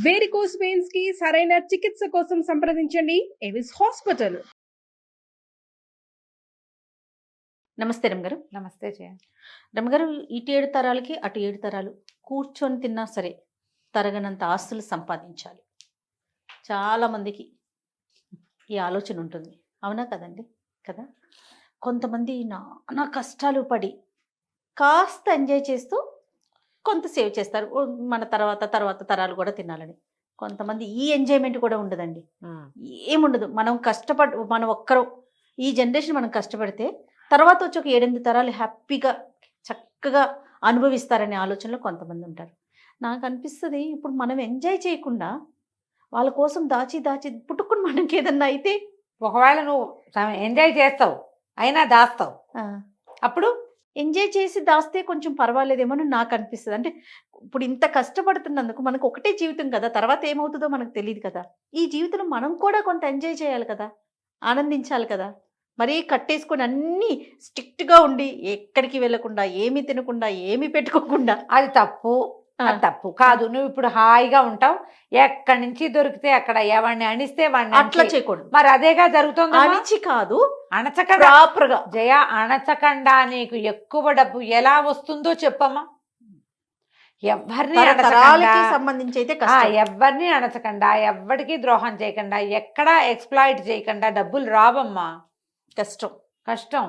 Varicose veins కి సరైన చికిత్స కోసం సంప్రదించండి ఎవిస్ హాస్పిటల్. నమస్తే రమ్మగారు. నమస్తే జయ. రమ్మగారు, ఇటు 7 తరాలకి అటు 7 తరాలు కూర్చొని తిన్నా సరే తరగనంత ఆస్తులు సంపాదించాలి. చాలామందికి ఈ ఆలోచన ఉంటుంది, అవునా కదండి? కదా, కొంతమంది నానా కష్టాలు పడి కాస్త ఎంజాయ్ చేస్తూ కొంత సేవ్ చేస్తారు, మన తర్వాత తరాలు కూడా తినాలని. కొంతమంది ఈ ఎంజాయ్మెంట్ కూడా ఉండదండి, ఏముండదు. మనం ఒక్కరు ఈ జనరేషన్ మనం కష్టపడితే తర్వాత వచ్చి ఒక 7-8 తరాలు హ్యాపీగా చక్కగా అనుభవిస్తారనే ఆలోచనలో కొంతమంది ఉంటారు. నాకు అనిపిస్తుంది, ఇప్పుడు మనం ఎంజాయ్ చేయకుండా వాళ్ళ కోసం దాచి పుట్టుకుని మనకి ఏదన్నా అయితే, ఒకవేళ నువ్వు ఎంజాయ్ చేస్తావు అయినా దాస్తావు, అప్పుడు ఎంజాయ్ చేసి దాస్తే కొంచెం పర్వాలేదేమో అని నాకు అనిపిస్తుంది. అంటే ఇప్పుడు ఇంత కష్టపడుతున్నందుకు మనకు ఒకటే జీవితం కదా, తర్వాత ఏమవుతుందో మనకు తెలియదు కదా. ఈ జీవితంలో మనం కూడా కొంత ఎంజాయ్ చేయాలి కదా, ఆనందించాలి కదా. మరీ కట్టేసుకొని అన్నీ స్ట్రిక్ట్గా ఉండి ఎక్కడికి వెళ్ళకుండా ఏమీ తినకుండా ఏమీ పెట్టుకోకుండా అది తప్పు. తప్పు కాదు. నువ్వు ఇప్పుడు హాయిగా ఉంటావు, ఎక్కడి నుంచి దొరికితే అక్కడ ఎవరిని అణిస్తే వాడిని అట్లా చేయకూడదు. మరి అదేగా జరుగుతుంది. అణిచి కాదు, అణచకుండా ప్రాపర్గా. జయ, అణచకుండా నీకు ఎక్కువ డబ్బు ఎలా వస్తుందో చెప్పమ్మా. ఎవరిని సంబంధించి అయితే ఎవరిని అణచకుండా, ఎవరికి ద్రోహం చేయకుండా, ఎక్కడా ఎక్స్ప్లాయిట్ చేయకుండా డబ్బులు రావమ్మా. కష్టం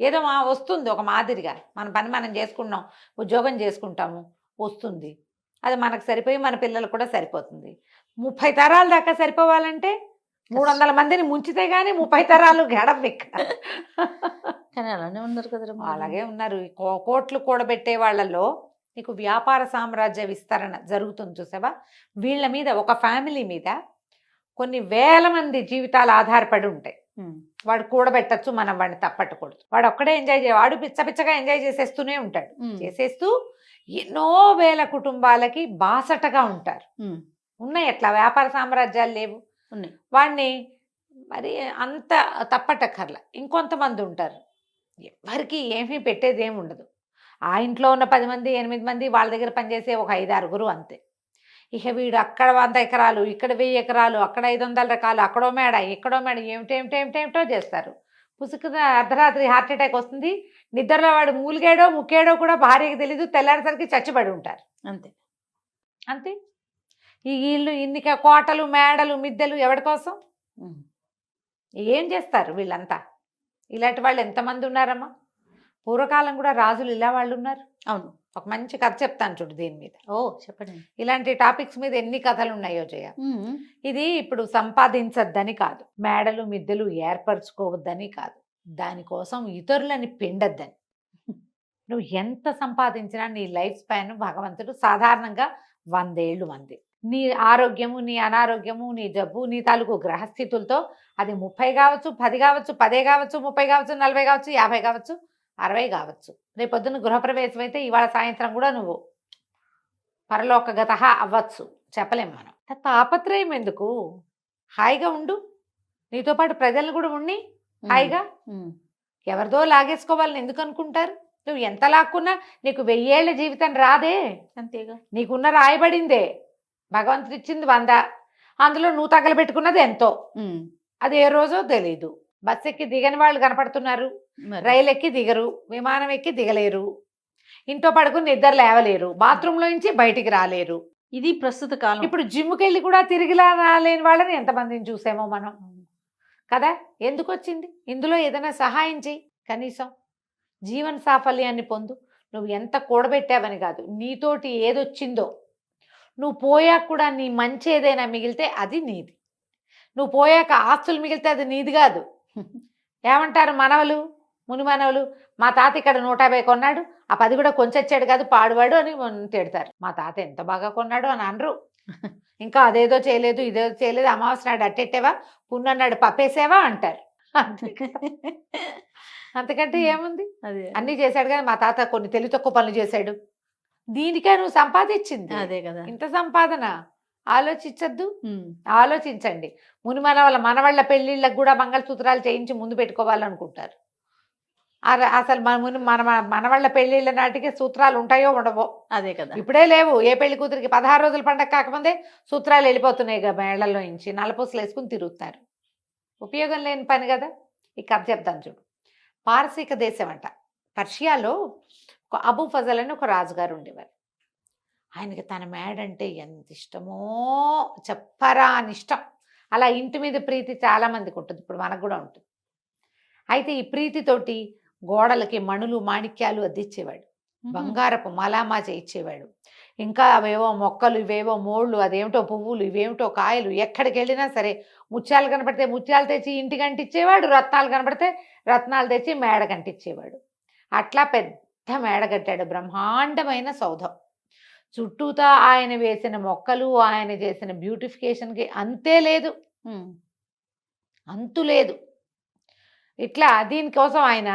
ఏదో వస్తుంది ఒక మాదిరిగా. మన పని మనం చేసుకున్నాం, ఉద్యోగం చేసుకుంటాము, వస్తుంది. అది మనకు సరిపోయి మన పిల్లలు కూడా సరిపోతుంది. 30 తరాల దాకా సరిపోవాలంటే 300 మందిని ముంచితే గానీ 30 తరాలు గడవెక్క. కానీ అలానే ఉన్నారు కదా. అలాగే ఉన్నారు. కోట్లు కూడబెట్టే వాళ్ళలో నీకు వ్యాపార సామ్రాజ్య విస్తరణ జరుగుతుంది చూసావా. వీళ్ళ మీద, ఒక ఫ్యామిలీ మీద కొన్ని వేల మంది జీవితాలు ఆధారపడి ఉంటాయి. వాడు కూడబెట్టచ్చు, మనం వాడిని తప్పట్టకూడదు. వాడు ఒక్కడే ఎంజాయ్ వాడు పిచ్చగా ఎంజాయ్ చేసేస్తూనే ఉంటాడు. చేసేస్తూ ఎన్నో వేల కుటుంబాలకి బాసటగా ఉంటారు. ఉన్నాయి అట్లా వ్యాపార సామ్రాజ్యాలు లేవు, ఉన్నాయి. వాడిని మరి అంత తప్పటక్కర్లా. ఇంకొంతమంది ఉంటారు, ఎవరికి ఏమీ పెట్టేది ఏమి ఉండదు. ఆ ఇంట్లో ఉన్న 10 మంది 8 మంది వాళ్ళ దగ్గర పనిచేసే ఒక 5-6 అంతే. ఇక వీడు అక్కడ 100 ఎకరాలు, ఇక్కడ 1000 ఎకరాలు, అక్కడ 500 రకాలు, అక్కడో మేడ ఇక్కడో మేడ, ఏమిటేమిటో చేస్తారు. పుసుకున అర్ధరాత్రి హార్ట్ అటాక్ వస్తుంది. నిద్రలో వాడు మూలిగాడో ముక్కేడో కూడా భార్యకి తెలీదు. తెల్లారేసరికి చచ్చిపడి ఉంటారు. అంతే. ఈ ఇల్లు ఇన్ని కోటలు మేడలు మిద్దెలు ఎవరి కోసం? ఏం చేస్తారు వీళ్ళంతా? ఇలాంటి వాళ్ళు ఎంతమంది ఉన్నారమ్మా. పూర్వకాలం కూడా రాజులు ఇలా వాళ్ళు ఉన్నారు. అవును. ఒక మంచి కథ చెప్తాను చూడు దీని మీద. చెప్పండి. ఇలాంటి టాపిక్స్ మీద ఎన్ని కథలు ఉన్నాయో జయ. ఇది ఇప్పుడు సంపాదించద్దని కాదు, మేడలు మిద్దెలు ఏర్పరచుకోవద్దని కాదు, దానికోసం ఇతరులని పిండద్దని. నువ్వు ఎంత సంపాదించినా నీ లైఫ్ స్పాన్ భగవంతుడు సాధారణంగా 100 ఏళ్ళు మంది. నీ ఆరోగ్యము, నీ అనారోగ్యము, నీ జబ్బు, నీ తాలూకు గ్రహస్థితులతో అది 30 కావచ్చు, 10 కావచ్చు, 10 కావచ్చు, 30 కావచ్చు, 40 కావచ్చు, 50 కావచ్చు, 60 కావచ్చు. రేపొద్దున గృహప్రవేశం అయితే ఇవాళ సాయంత్రం కూడా నువ్వు పరలోకగత అవ్వచ్చు, చెప్పలేం మనం. తాపత్రయం ఎందుకు? హాయిగా ఉండు, నీతో పాటు ప్రజలను కూడా ఉండి హాయిగా. ఎవరిదో లాగేసుకోవాలని ఎందుకు అనుకుంటారు? నువ్వు ఎంత లాక్కున్నా నీకు 1000 ఏళ్ల జీవితం రాదే. అంతేగా. నీకున్న రాయబడిందే, భగవంతుడు ఇచ్చింది 100, అందులో నువ్వు తగలబెట్టుకున్నది ఎంతో. అది ఏ రోజో తెలీదు. బస్ ఎక్కి దిగని వాళ్ళు కనపడుతున్నారు, రైలు ఎక్కి దిగరు, విమానం ఎక్కి దిగలేరు, ఇంట్లో పడుకుని నిద్ర లేవలేరు, బాత్రూంలో నుంచి బయటికి రాలేరు. ఇది ప్రస్తుత కాలం. ఇప్పుడు జిమ్కి వెళ్ళి కూడా తిరిగి రాలేని వాళ్ళని ఎంతమందిని చూసామో మనం కదా. ఎందుకు వచ్చింది? ఇందులో ఏదైనా సహాయం చేయి, కనీసం జీవన సాఫల్యాన్ని పొందు. నువ్వు ఎంత కూడబెట్టావని కాదు, నీతోటి ఏదొచ్చిందో నువ్వు పోయాక కూడా నీ మంచి ఏదైనా మిగిలితే అది నీది. నువ్వు పోయాక ఆస్తులు మిగిలితే అది నీది కాదు. ఏమంటారు మనవలు, ముని మనవలు, మా తాత ఇక్కడ 150 కొన్నాడు, ఆ 10 కూడా కొంచెచ్చాడు కాదు పాడువాడు అని తిడతారు. మా తాత ఎంత బాగా కొన్నాడు అని అనరు. ఇంకా అదేదో చేయలేదు, ఇదేదో చేయలేదు, అమావాస్య నాడు అట్టెట్టేవా, పున్నన్నాడు పప్పేసేవా అంటారు. అంతకంటే ఏముంది? అన్నీ చేశాడు కానీ మా తాత కొన్ని తెలివి తక్కువ పనులు చేశాడు. దీనికే నువ్వు సంపాదించింది అదే కదా. ఇంత సంపాదన ఆలోచించద్దు. ఆలోచించండి. ముని మనవళ్ళ పెళ్లిళ్ళకు కూడా మంగళసూత్రాలు చేయించి ముందు పెట్టుకోవాలనుకుంటారు. అసలు మన మనవాళ్ళ పెళ్ళిళ్ళ నాటికి సూత్రాలు ఉంటాయో ఉండవో. అదే కదా. ఇప్పుడే లేవు. ఏ పెళ్లి కూతురికి 16 రోజుల పండగ కాకముందే సూత్రాలు వెళ్ళిపోతున్నాయి మేళ్లలో నుంచి, నల్లపూసలు వేసుకుని తిరుగుతున్నారు. ఉపయోగం లేని పని కదా. ఈ కథ చెప్తాను చూడు. పారసీక దేశం అంట, పర్షియాలో ఒక అబూ ఫజల్ అని ఒక రాజుగారు ఉండేవారు. ఆయనకి తన మేడంటే ఎంత ఇష్టమో చెప్పరా అని ఇష్టం. అలా ఇంటి మీద ప్రీతి చాలా మందికి ఉంటుంది, ఇప్పుడు మనకు కూడా ఉంటుంది. అయితే ఈ ప్రీతితోటి గోడలకి మణులు మాణిక్యాలు అద్దిచ్చేవాడు, బంగారపు మలామా చేయించేవాడు. ఇంకా అవేవో మొక్కలు, ఇవేవో మోళ్ళు, అదేమిటో పువ్వులు, ఇవేమిటో కాయలు. ఎక్కడికి వెళ్ళినా సరే ముత్యాలు కనపడితే ముత్యాలు తెచ్చి ఇంటికి అంటించేవాడు, రత్నాలు కనపడితే రత్నాలు తెచ్చి మేడ కంటించేవాడు. అట్లా పెద్ద మేడ కట్టాడు, బ్రహ్మాండమైన సౌధం. చుట్టూతా ఆయన వేసిన మొక్కలు, ఆయన చేసిన బ్యూటిఫికేషన్కి అంతే లేదు, అంతు లేదు. ఇట్లా దీనికోసం ఆయన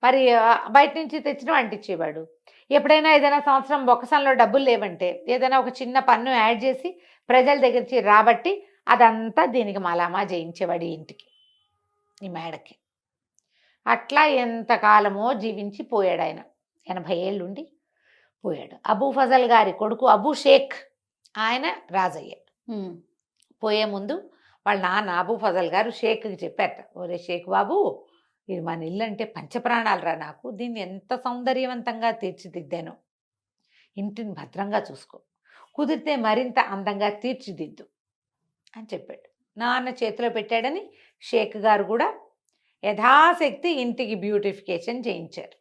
మరి బయట నుంచి తెచ్చిన అంటించేవాడు. ఎప్పుడైనా ఏదైనా సంవత్సరం బొక్కసంలో డబ్బులు లేవంటే ఏదైనా ఒక చిన్న పన్ను యాడ్ చేసి ప్రజల దగ్గర నుంచి రాబట్టి అదంతా దీనికి మలామా చేయించేవాడు ఈ ఇంటికి, ఈ మేడకి. అట్లా ఎంతకాలమో జీవించి పోయాడు ఆయన. 80 ఏళ్ళుండి పోయాడు. అబూ ఫజల్ గారి కొడుకు అబూ షేక్ ఆయన రాజయ్యాడు. పోయే ముందు వాళ్ళ నాన్న అబూ ఫజల్ గారు షేక్కి చెప్పారట, ఒరే షేక్ బాబు, ఇది మన ఇల్లు అంటే పంచప్రాణాలు రా నాకు, దీన్ని ఎంత సౌందర్యవంతంగా తీర్చిదిద్దాను, ఇంటిని భద్రంగా చూసుకో, కుదిరితే మరింత అందంగా తీర్చిదిద్దు అని చెప్పాడు. నాన్న చేతిలో పెట్టాడని షేక్ గారు కూడా యథాశక్తి ఇంటికి బ్యూటిఫికేషన్ చేయించారు.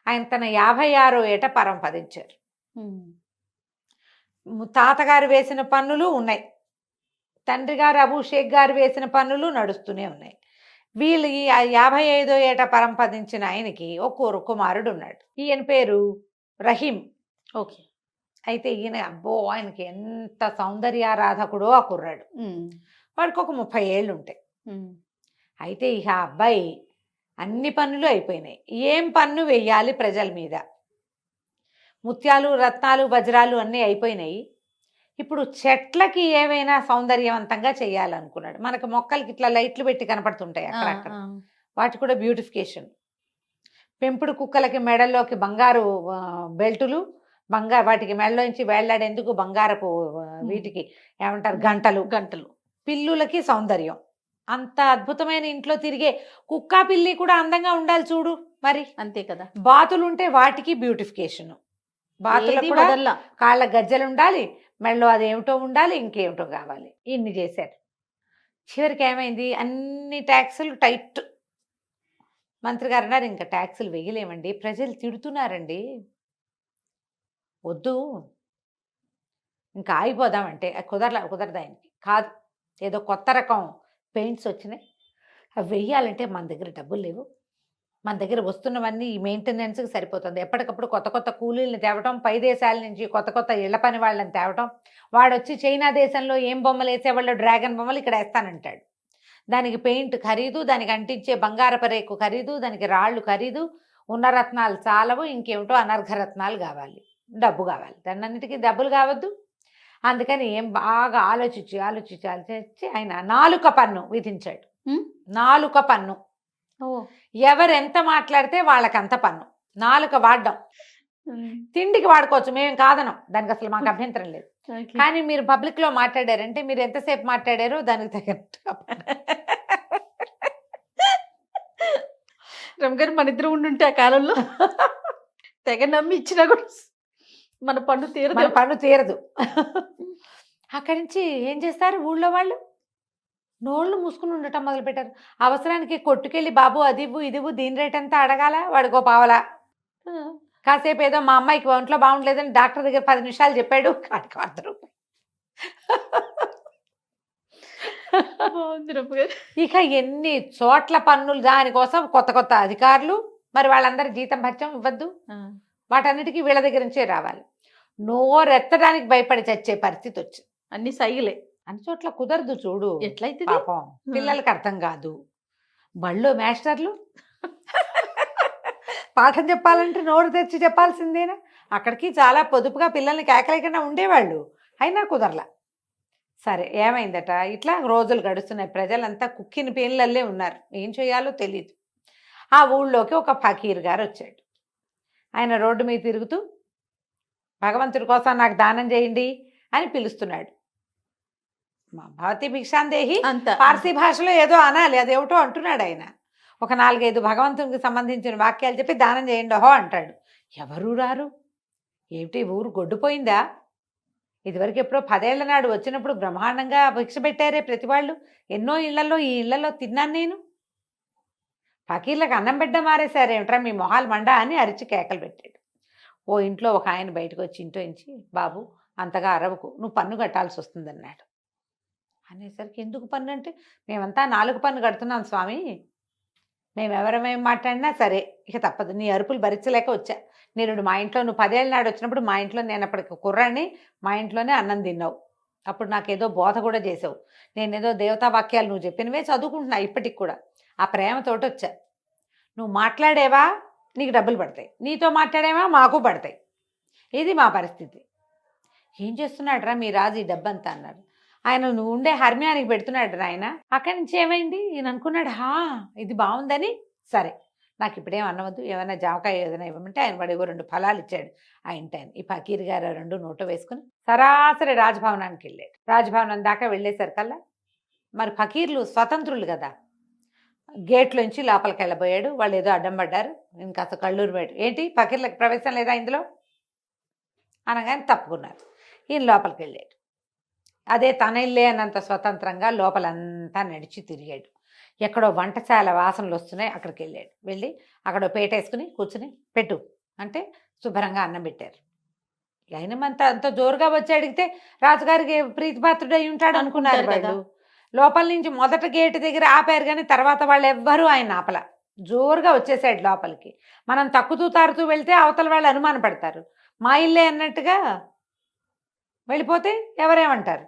ఆయన తన 56వ ఏట పరంపదించారు. తాతగారు వేసిన పన్నులు ఉన్నాయి, తండ్రి గారు అబూ షేక్ గారు వేసిన పన్నులు నడుస్తూనే ఉన్నాయి. వీళ్ళు ఈ 55వ ఏట పరంపదించిన ఆయనకి ఒక కుమారుడు ఉన్నాడు. ఈయన పేరు రహీం. ఓకే. అయితే ఈయన అబ్బో ఆయనకి ఎంత సౌందర్యారాధకుడో ఆ కుర్రాడు. వాడికి ఒక 30 ఏళ్ళు ఉంటాయి. అయితే ఇక అబ్బాయి అన్ని పన్నులు అయిపోయినాయి, ఏం పన్ను వెయ్యాలి ప్రజల మీద. ముత్యాలు, రత్నాలు, వజ్రాలు అన్నీ అయిపోయినాయి. ఇప్పుడు చెట్లకి ఏవైనా సౌందర్యవంతంగా చేయాలనుకున్నాడు. మనకు మొక్కలకి ఇట్లా లైట్లు పెట్టి కనపడుతుంటాయి అక్కడక్కడ, వాటి కూడా బ్యూటిఫికేషన్. పెంపుడు కుక్కలకి మెడల్లోకి బంగారు బెల్టులు, వాటికి మెడలోంచి వేళ్లాడేందుకు బంగారపు వీటికి ఏమంటారు గంటలు. పిల్లులకి సౌందర్యం. అంత అద్భుతమైన ఇంట్లో తిరిగే కుక్క పిల్లి కూడా అందంగా ఉండాలి చూడు మరి, అంతే కదా. బాతులు ఉంటే వాటికి బ్యూటిఫికేషన్, బాతులకు కూడా కాళ్ళ గజ్జలు ఉండాలి, మెడలో అదేమిటో ఉండాలి, ఇంకేమిటో కావాలి. ఇన్ని చేశారు. చివరికి ఏమైంది, అన్ని ట్యాక్సులు టైట్. మంత్రి గారు అన్నారు, ఇంకా ట్యాక్సులు వేయలేమండి, ప్రజలు తిడుతున్నారండి, వద్దు ఇంకా ఆగిపోదామంటే కుదరదు ఆయనకి. కాదు, ఏదో కొత్త రకం పెయింట్స్ వచ్చినాయి, అవి వెయ్యాలంటే మన దగ్గర డబ్బులు లేవు, మన దగ్గర వస్తున్నవన్నీ ఈ మెయింటెనెన్స్కి సరిపోతుంది. ఎప్పటికప్పుడు కొత్త కొత్త కూలీలను తేవటం, పై దేశాల నుంచి కొత్త కొత్త ఇళ్ల పని వాళ్ళని తేవటం. వాడు వచ్చి చైనా దేశంలో ఏం బొమ్మలు వేసేవాళ్ళు డ్రాగన్ బొమ్మలు ఇక్కడ వేస్తానంటాడు. దానికి పెయింట్ ఖరీదు, దానికి అంటించే బంగారపు రేకు ఖరీదు, దానికి రాళ్ళు ఖరీదు, ఉన్న రత్నాలు చాలవు, ఇంకేమిటో అనర్ఘరత్నాలు కావాలి, డబ్బు కావాలి. దాన్నిటికీ డబ్బులు కావద్దు. అందుకని ఏం బాగా ఆలోచించి ఆయన 4 పన్ను విధించాడు. 4 పన్ను. ఎవరెంత మాట్లాడితే వాళ్ళకంత పన్ను. 4 వాడడం. తిండికి వాడుకోవచ్చు, మేము కాదనం, దానికి అసలు మాకు అభ్యంతరం లేదు. కానీ మీరు పబ్లిక్ లో మాట్లాడారంటే మీరు ఎంతసేపు మాట్లాడారో దానికి తగినట్టుగా. రమగారు మన ఇద్దరు ఉండుంటే ఆ కాలంలో తెగ నమ్మి ఇచ్చినా కూడా మన పన్ను తీరదు. అక్కడి నుంచి ఏం చేస్తారు ఊళ్ళో వాళ్ళు, నోళ్ళు మూసుకుని ఉండటం మొదలుపెట్టారు. అవసరానికి కొట్టుకెళ్ళి బాబు అది ఇవ్వు ఇది ఇవ్వు, దీని రేట్ అంతా అడగాల, వాడికో పావలా. కాసేపు ఏదో మా అమ్మాయికి ఒంట్లో బాగుండలేదని డాక్టర్ దగ్గర 10 నిమిషాలు చెప్పాడు, కాడికి 100 రూపాయలు. ఇక ఎన్ని చోట్ల పన్నులు, దానికోసం కొత్త కొత్త అధికారులు, మరి వాళ్ళందరి జీతం భత్యం ఇవ్వద్దు, వాటన్నిటికీ వీళ్ళ దగ్గర నుంచే రావాలి. నోరెత్తడానికి భయపడి చచ్చే పరిస్థితి వచ్చింది. అన్ని సైగులే, అన్ని చోట్ల కుదరదు చూడు. ఎట్లయితే పాపం పిల్లలకి అర్థం కాదు. బళ్ళు మాస్టర్లు పాఠం చెప్పాలంటే నోరు తెరిచి చెప్పాల్సిందేనా. అక్కడికి చాలా పొదుపుగా పిల్లల్ని కేకలేకుండా ఉండేవాళ్ళు, అయినా కుదరలా. సరే ఏమైందట, ఇట్లా రోజులు గడుస్తున్నాయి. ప్రజలంతా కుక్కిన పేర్లల్లే ఉన్నారు, ఏం చేయాలో తెలియదు. ఆ ఊళ్ళోకి ఒక ఫకీర్ గారు వచ్చాడు. ఆయన రోడ్డు మీద తిరుగుతూ భగవంతుడి కోసం నాకు దానం చేయండి అని పిలుస్తున్నాడు. మా భవతి భిక్షాందేహి అంత పార్సీ భాషలో ఏదో అనాలి, అదేమిటో అంటున్నాడు ఆయన. ఒక 4-5 భగవంతునికి సంబంధించిన వాక్యాలు చెప్పి దానం చేయండి ఓహో అంటాడు. ఎవరు రారు. ఏమిటి ఊరు గొడ్డుపోయిందా? ఇదివరకు ఎప్పుడో 10 ఏళ్ల నాడు వచ్చినప్పుడు బ్రహ్మాండంగా భిక్ష పెట్టారే ప్రతి వాళ్ళు. ఎన్నో ఇళ్లలో, ఈ ఇళ్లలో తిన్నాను నేను. ఫకీర్లకు అన్నం బిడ్డ మారేశారేమిట్రా మీ మొహాలు మండా అని అరిచి కేకలు పెట్టాడు. ఓ ఇంట్లో ఒక ఆయన బయటకు వచ్చి ఇంట్లో నుంచి, బాబు అంతగా అరవకు, నువ్వు పన్ను కట్టాల్సి వస్తుందన్నాడు. అనేసరికి ఎందుకు పన్ను అంటే, మేమంతా 4 పన్ను కడుతున్నాం స్వామి, మేము ఎవరమేం మాట్లాడినా సరే ఇక తప్పదు, నీ అరుపులు భరించలేక వచ్చా. నేను మా ఇంట్లో నువ్వు 10 ఏళ్ళ నాడు వచ్చినప్పుడు మా ఇంట్లో నేను అప్పటికి కుర్రాన్ని, మా ఇంట్లోనే అన్నం తిన్నావు. అప్పుడు నాకేదో బోధ కూడా చేసావు. నేనేదో దేవతా వాక్యాలు నువ్వు చెప్పినవే చదువుకుంటున్నా ఇప్పటికి కూడా. ఆ ప్రేమతోటి వచ్చా. నువ్వు మాట్లాడేవా నీకు డబ్బులు పడతాయి, నీతో మాట్లాడేవా మాకు పడతాయి. ఇది మా పరిస్థితి. ఏం చేస్తున్నాడు రా మీ రాజు ఈ డబ్బంతా అన్నారు. ఆయన నువ్వు ఉండే హర్మ్యానికి పెడుతున్నాడు ఆయన. అక్కడి నుంచి ఏమైంది ఈయన అనుకున్నాడు, ఇది బాగుందని, సరే నాకు ఇప్పుడేం అన్నవద్దు, ఏమైనా జామకాయ ఏదైనా ఇవ్వమంటే ఆయన వాడు 2 ఫలాలు ఇచ్చాడు ఆ ఇంటి ఆయన. ఈ ఫకీర్ గారు 2 నోట వేసుకుని సరాసరి రాజభవనానికి వెళ్ళాడు. రాజభవనం దాకా వెళ్ళేసరికల్లా మరి ఫకీర్లు స్వతంత్రులు కదా, గేట్లోంచి లోపలికి వెళ్ళబోయాడు. వాళ్ళు ఏదో అడ్డం పడ్డారు. ఇంకాస్త కళ్ళూరు పోయాడు. ఏంటి ఫకీర్లకు ప్రవేశం లేదా ఇందులో అనగానే తప్పుకున్నారు. ఈయన లోపలికి వెళ్ళాడు. అదే తన ఇల్లే అన్నంత స్వతంత్రంగా లోపలంతా నడిచి తిరిగాడు. ఎక్కడో వంటశాల వాసనలు వస్తున్నాయి, అక్కడికి వెళ్ళాడు. వెళ్ళి అక్కడ పేట వేసుకుని కూర్చుని పెట్టు అంటే శుభ్రంగా అన్నం పెట్టారు. అయినమంతా అంత జోరుగా వచ్చి అడిగితే రాజుగారికి ప్రీతిపాత్రుడై ఉంటాడు అనుకున్నారు వాళ్ళు. లోపల నుంచి మొదట గేటు దగ్గర ఆపారు, కానీ తర్వాత వాళ్ళు ఎవ్వరూ ఆయన ఆపల. జోరుగా వచ్చేసాడు లోపలికి. మనం తక్కుతూ తారుతూ వెళ్తే అవతల వాళ్ళు అనుమాన పడతారు. మా ఇల్లే అన్నట్టుగా వెళ్ళిపోతే ఎవరేమంటారు.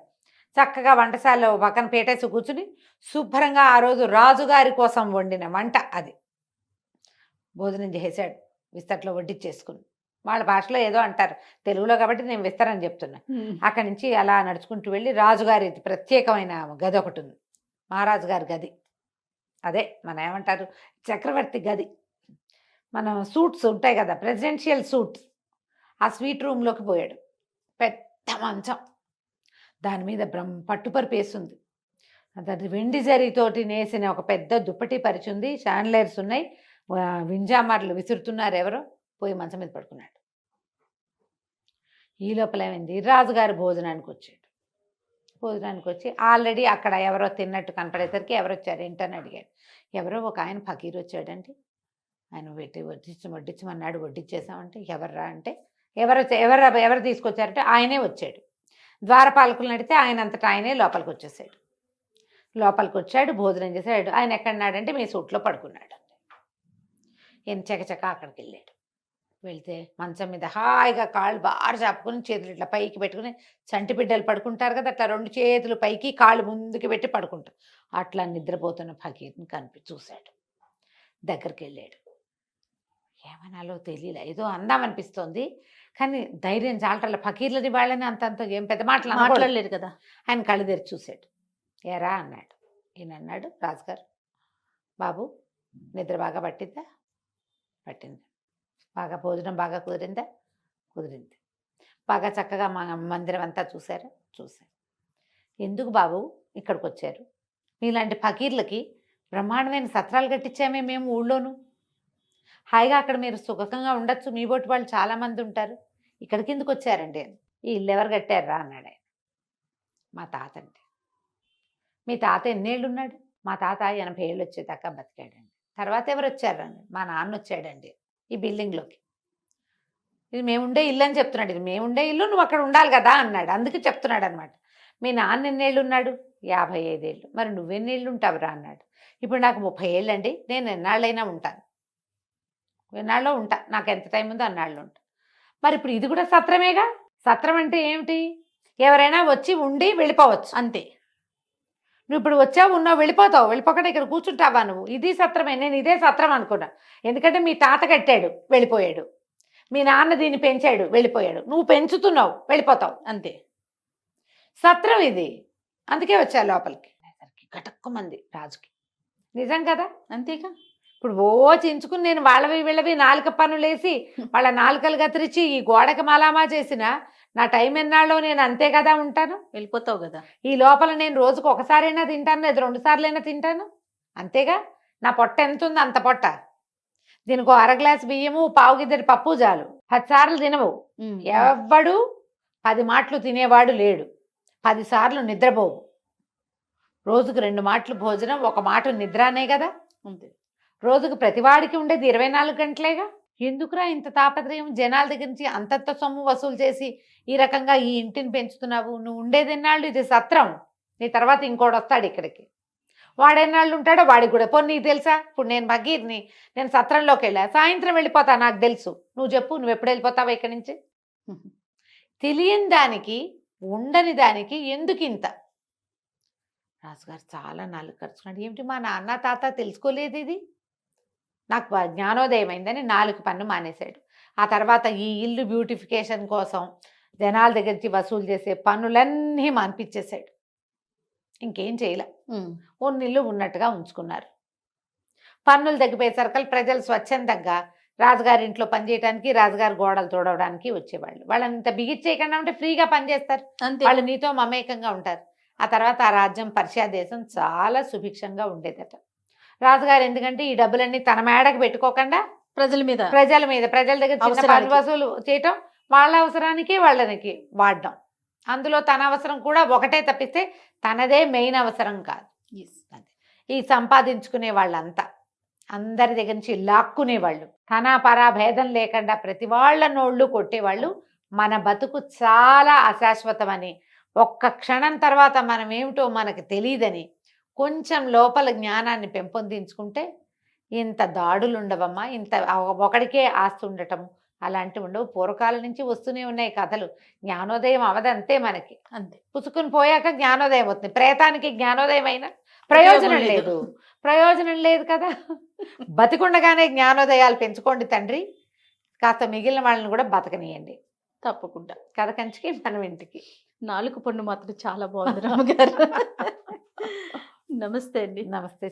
చక్కగా వంటశాలలో పక్కన పేటేసి కూర్చుని శుభ్రంగా ఆ రోజు రాజుగారి కోసం వండిన వంట అది భోజనం చేశాడు. విస్తట్లో వడ్డిచ్చేసుకుని, వాళ్ళ భాషలో ఏదో అంటారు, తెలుగులో కాబట్టి నేను విస్తరని చెప్తున్నా. అక్కడి నుంచి అలా నడుచుకుంటూ వెళ్ళి రాజుగారి ప్రత్యేకమైన గది ఒకటి ఉంది, మహారాజు గారి గది. అదే మన ఏమంటారు చక్రవర్తి గది. మన సూట్స్ ఉంటాయి కదా, ప్రెసిడెన్షియల్ సూట్స్, ఆ స్వీట్ రూమ్లోకి పోయాడు. పెద్ద మంచం, దాని మీద పట్టుపరుపు వేస్తుంది. అది వెండి జరీతోటి నేసిన ఒక పెద్ద దుప్పటి పరిచింది. షాండ్లైర్స్ ఉన్నాయి, వింజామర్లు విసురుతున్నారు ఎవరో. పోయి మంచం మీద పడుకున్నాడు. ఈ లోపల ఏమైంది, రాజుగారు భోజనానికి వచ్చాడు. భోజనానికి వచ్చి ఆల్రెడీ అక్కడ ఎవరో తిన్నట్టు కనపడేసరికి ఎవరు వచ్చారు ఏంటని అడిగాడు. ఎవరో ఒక ఆయన ఫకీర్ వచ్చాడండి, ఆయన వడ్డించమన్నాడు, వడ్డించేసామంటే ఎవర్రా అంటే ఎవరు తీసుకొచ్చారంటే ఆయనే వచ్చాడు. ద్వారపాలకులను అడిగితే ఆయన అంతటా ఆయనే లోపలికి వచ్చేసాడు. లోపలికి వచ్చాడు, భోజనం చేశాడు. ఆయన ఎక్కడున్నాడంటే మీ సూట్లో పడుకున్నాడు. ఈయన చకచక అక్కడికి వెళ్ళాడు. వెళ్తే మంచం మీద హాయిగా కాళ్ళు బాగా చాపుకుని చేతులు ఇట్లా పైకి పెట్టుకుని, చంటి బిడ్డలు పడుకుంటారు కదా అట్లా 2 చేతులు పైకి కాళ్ళు ముందుకు పెట్టి పడుకుంటారు. అట్లా నిద్రపోతున్న ఫకీర్ని చూశాడు. దగ్గరికి వెళ్ళాడు. ఏమనాలో తెలియలే, ఏదో అందామనిపిస్తోంది, కానీ ధైర్యం చాలటల. ఫకీర్లని వాళ్ళని అంత ఏం పెద్ద మాటలు మాట్లాడలేదు కదా. ఆయన కళ్ళు తెరిచి చూశాడు. ఏరా అన్నాడు. ఈయన అన్నాడు, రాజుగారు బాబు నిద్ర బాగా పట్టిందా? పట్టింది. బాగా భోజనం బాగా కుదిరిందా? కుదిరింది. బాగా చక్కగా మా మందిరం అంతా చూశారా? చూశారు. ఎందుకు బాబు ఇక్కడికి వచ్చారు? మీలాంటి ఫకీర్లకి బ్రహ్మాండమైన సత్రాలు కట్టించామే మేము ఊళ్ళోను. హాయిగా అక్కడ మీరు సుఖంగా ఉండొచ్చు, మీ బోటి వాళ్ళు చాలామంది ఉంటారు. ఇక్కడికి ఎందుకు వచ్చారండి? ఈ ఇల్లు ఎవరు కట్టారా అన్నాడు ఆయన. మా తాత అండి. మీ తాత ఎన్నేళ్ళు ఉన్నాడు? మా తాత 80 ఏళ్ళు వచ్చేదాకా బతికాడండి. తర్వాత ఎవరు వచ్చారండి? మా నాన్న వచ్చాడండి ఈ బిల్డింగ్లోకి. ఇది మేముండే ఇల్లు అని చెప్తున్నాడు. ఇది మేముండే ఇల్లు, నువ్వు అక్కడ ఉండాలి కదా అన్నాడు. అందుకే చెప్తున్నాడు అనమాట. మీ నాన్న ఎన్నేళ్ళు ఉన్నాడు? 55 ఏళ్ళు. మరి నువ్వెన్నేళ్ళు ఉంటావురా అన్నాడు. ఇప్పుడు నాకు 30 ఏళ్ళు అండి, నేను ఎన్నాళ్ళైనా ఉంటాను, ఎన్నాళ్ళలో ఉంటా, నాకు ఎంత టైం ఉందో అన్నాళ్ళు ఉంటా. మరి ఇప్పుడు ఇది కూడా సత్రమేగా. సత్రం అంటే ఏమిటి? ఎవరైనా వచ్చి ఉండి వెళ్ళిపోవచ్చు అంతే. నువ్వు ఇప్పుడు వచ్చావు, ఉన్నావు, వెళ్ళిపోతావు. వెళ్ళిపోకుండా ఇక్కడ కూర్చుంటావా నువ్వు? ఇది సత్రమే. నేను ఇదే సత్రం అనుకున్నా. ఎందుకంటే మీ తాత కట్టాడు, వెళ్ళిపోయాడు. మీ నాన్న దీన్ని పెంచాడు, వెళ్ళిపోయాడు. నువ్వు పెంచుతున్నావు, వెళ్ళిపోతావు అంతే. సత్రం ఇది. అందుకే వచ్చా లోపలికి. గటక్కుమంది రాజుకి. నిజం కదా? అంతేగా. ఇప్పుడు ఓ చించుకుని నేను వాళ్ళవి వీళ్ళవి నాలుక పనులేసి వాళ్ళ నాలుకలు కత్తిరించి ఈ గోడకి మలామా చేసిన నా టైం ఎన్నాళ్ళో నేను అంతే కదా ఉంటాను. వెళ్ళిపోతావు కదా. ఈ లోపల నేను రోజుకు ఒకసారైనా తింటాను, లేదా 2 సార్లైనా తింటాను, అంతేగా. నా పొట్ట ఎంత ఉంది అంత పొట్ట. దీనికి 1/2 గ్లాస్ బియ్యము, పావు గిద్దరి పప్పు చాలు. 10 సార్లు తినవు. ఎవ్వడు 10 మాటలు తినేవాడు లేడు. 10 సార్లు నిద్రపోవు. రోజుకు 2 మాటలు భోజనం, 1 మాట నిద్ర అనే కదా. అంతే. రోజుకు ప్రతివాడికి ఉండేది 24 గంటలేగా. ఎందుకురా ఇంత తాపత్రయం? జనాల దగ్గర నుంచి అంతంత సొమ్ము వసూలు చేసి ఈ రకంగా ఈ ఇంటిని పెంచుతున్నావు. నువ్వు ఉండేది ఎన్నాళ్ళు? ఇది సత్రం. నీ తర్వాత ఇంకోటి వస్తాడు ఇక్కడికి. వాడెన్నాళ్ళు ఉంటాడో వాడికి కూడా. పోనీ నీకు తెలుసా? ఇప్పుడు నేను భగీర్ని, నేను సత్రంలోకి వెళ్ళా, సాయంత్రం వెళ్ళిపోతా, నాకు తెలుసు. నువ్వు చెప్పు, నువ్వు ఎప్పుడు వెళ్ళిపోతావా ఇక్కడి నుంచి? తెలియని దానికి, ఉండని దానికి ఎందుకు ఇంత? రాజుగారు చాలా నాలుగు ఖర్చుకున్నాడు. ఏమిటి మా నాన్న తాత తెలుసుకోలేదు ఇది? నాకు జ్ఞానోదయం అయిందని 4 పన్ను మానేశాడు. ఆ తర్వాత ఈ ఇల్లు బ్యూటిఫికేషన్ కోసం జనాల దగ్గర నుంచి వసూలు చేసే పన్నులన్నీ మాన్పించేశాడు. ఇంకేం చేయలే. ఇల్లు ఉన్నట్టుగా ఉంచుకున్నారు. పన్నులు తగ్గిపోయేసరికి ప్రజలు స్వచ్ఛందంగా రాజుగారి ఇంట్లో పనిచేయడానికి, రాజుగారి గోడలు తోడవడానికి వచ్చేవాళ్ళు. వాళ్ళని ఇంత బిగిచ్చేయకుండా ఉంటే ఫ్రీగా పనిచేస్తారు. వాళ్ళు నీతో మమేకంగా ఉంటారు. ఆ తర్వాత ఆ రాజ్యం పర్షియా దేశం చాలా సుభిక్షంగా ఉండేదట. రాజుగారు ఎందుకంటే ఈ డబ్బులన్నీ తన మేడకు పెట్టుకోకుండా ప్రజల మీద ప్రజల దగ్గర చిన్న పన్ను వసూలు చేయటం, వాళ్ళ అవసరానికి వాళ్ళకి వాడడం. అందులో తన అవసరం కూడా ఒకటే తప్పిస్తే తనదే మెయిన్ అవసరం కాదు. ఈ సంపాదించుకునే వాళ్ళంతా అందరి దగ్గర నుంచి లాక్కునేవాళ్ళు, తన పరా భేదం లేకుండా ప్రతి వాళ్ళ నోళ్ళు కొట్టేవాళ్ళు. మన బతుకు చాలా అశాశ్వతమని, ఒక్క క్షణం తర్వాత మనం ఏమిటో మనకు తెలియదని కొంచెం లోపల జ్ఞానాన్ని పెంపొందించుకుంటే ఇంత దాడులు ఉండవమ్మా. ఇంత ఒకడికే ఆస్తి ఉండటము అలాంటివి ఉండవు. పూర్వకాలం నుంచి వస్తూనే ఉన్నాయి కథలు. జ్ఞానోదయం అవదంతే మనకి. అంతే. పుసుకుని పోయాక జ్ఞానోదయం అవుతుంది. ప్రేతానికి జ్ఞానోదయం అయినా ప్రయోజనం లేదు కదా. బతికుండగానే జ్ఞానోదయాలు పెంచుకోండి తండ్రి. కాస్త మిగిలిన వాళ్ళని కూడా బతకనియండి. తప్పకుండా. కథ కంచికి మనం ఇంటికి. 4 పన్ను మాత్రం చాలా బాగుంది రామగారు. నమస్తే అండి. నమస్తే.